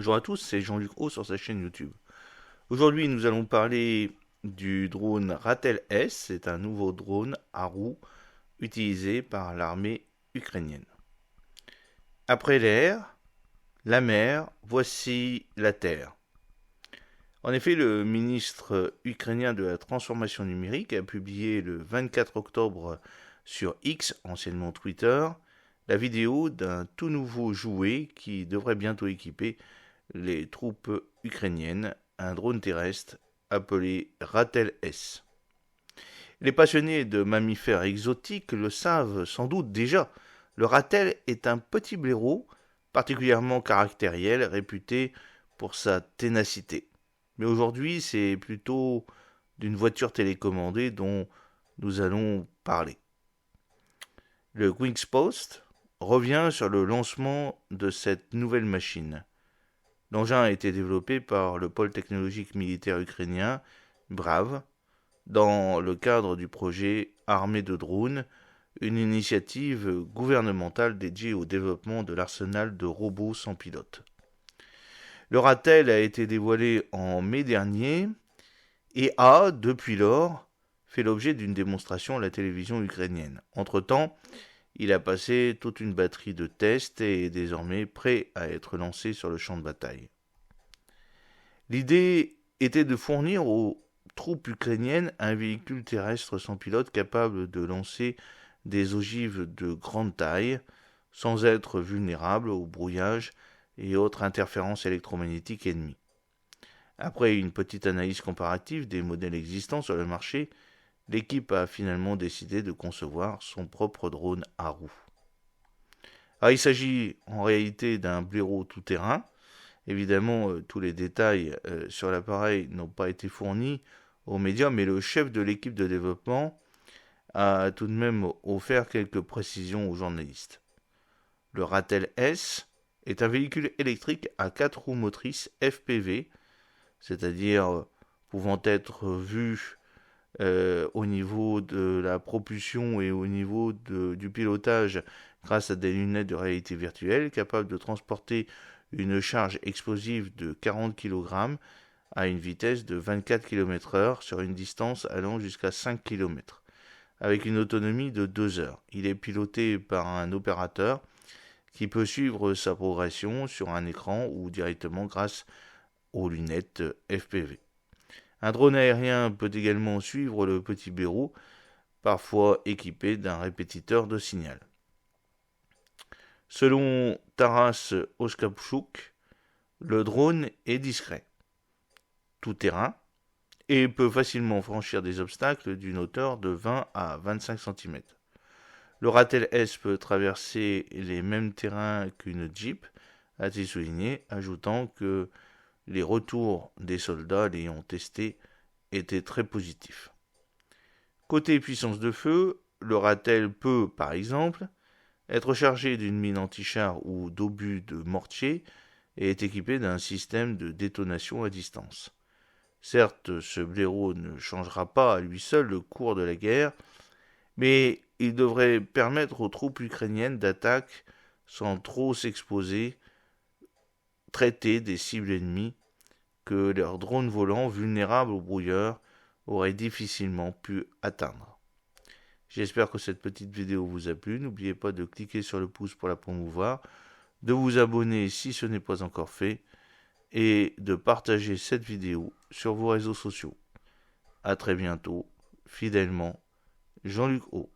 Bonjour à tous, c'est Jean-Luc Haut sur sa chaîne YouTube. Aujourd'hui, nous allons parler du drone Ratel S. C'est un nouveau drone à roues utilisé par l'armée ukrainienne. Après l'air, la mer, voici la terre. En effet, le ministre ukrainien de la transformation numérique a publié le 24 octobre sur X, anciennement Twitter, la vidéo d'un tout nouveau jouet qui devrait bientôt équiper les troupes ukrainiennes, un drone terrestre appelé Ratel S. Les passionnés de mammifères exotiques le savent sans doute déjà. Le ratel est un petit blaireau particulièrement caractériel, réputé pour sa ténacité. Mais aujourd'hui, c'est plutôt d'une voiture télécommandée dont nous allons parler. Le Queen's Post revient sur le lancement de cette nouvelle machine. L'engin a été développé par le pôle technologique militaire ukrainien BRAV dans le cadre du projet Armée de drones, une initiative gouvernementale dédiée au développement de l'arsenal de robots sans pilote. Le Ratel a été dévoilé en mai dernier et a, depuis lors, fait l'objet d'une démonstration à la télévision ukrainienne. Entre-temps, il a passé toute une batterie de tests et est désormais prêt à être lancé sur le champ de bataille. L'idée était de fournir aux troupes ukrainiennes un véhicule terrestre sans pilote capable de lancer des ogives de grande taille sans être vulnérable au brouillage et autres interférences électromagnétiques ennemies. Après une petite analyse comparative des modèles existants sur le marché, l'équipe a finalement décidé de concevoir son propre drone à roues. Alors, il s'agit en réalité d'un blaireau tout-terrain. Évidemment, tous les détails sur l'appareil n'ont pas été fournis aux médias, mais le chef de l'équipe de développement a tout de même offert quelques précisions aux journalistes. Le Ratel S est un véhicule électrique à 4 roues motrices FPV, c'est-à-dire pouvant être vu au niveau de la propulsion et au niveau du pilotage grâce à des lunettes de réalité virtuelle, capable de transporter une charge explosive de 40 kg à une vitesse de 24 km/h sur une distance allant jusqu'à 5 km, avec une autonomie de 2 heures. Il est piloté par un opérateur qui peut suivre sa progression sur un écran ou directement grâce aux lunettes FPV. Un drone aérien peut également suivre le petit blaireau, parfois équipé d'un répétiteur de signal. Selon Taras Oskapchuk, le drone est discret, tout terrain, et peut facilement franchir des obstacles d'une hauteur de 20 à 25 cm. Le Ratel S peut traverser les mêmes terrains qu'une Jeep, a-t-il souligné, ajoutant que les retours des soldats l'ayant testé étaient très positifs. Côté puissance de feu, le Ratel peut, par exemple, être chargé d'une mine anti-char ou d'obus de mortier et est équipé d'un système de détonation à distance. Certes, ce blaireau ne changera pas à lui seul le cours de la guerre, mais il devrait permettre aux troupes ukrainiennes d'attaque sans trop s'exposer, traiter des cibles ennemies que leurs drones volants vulnérables aux brouilleurs auraient difficilement pu atteindre. J'espère que cette petite vidéo vous a plu. N'oubliez pas de cliquer sur le pouce pour la promouvoir, de vous abonner si ce n'est pas encore fait, et de partager cette vidéo sur vos réseaux sociaux. A très bientôt, fidèlement, Jean-Luc Haut.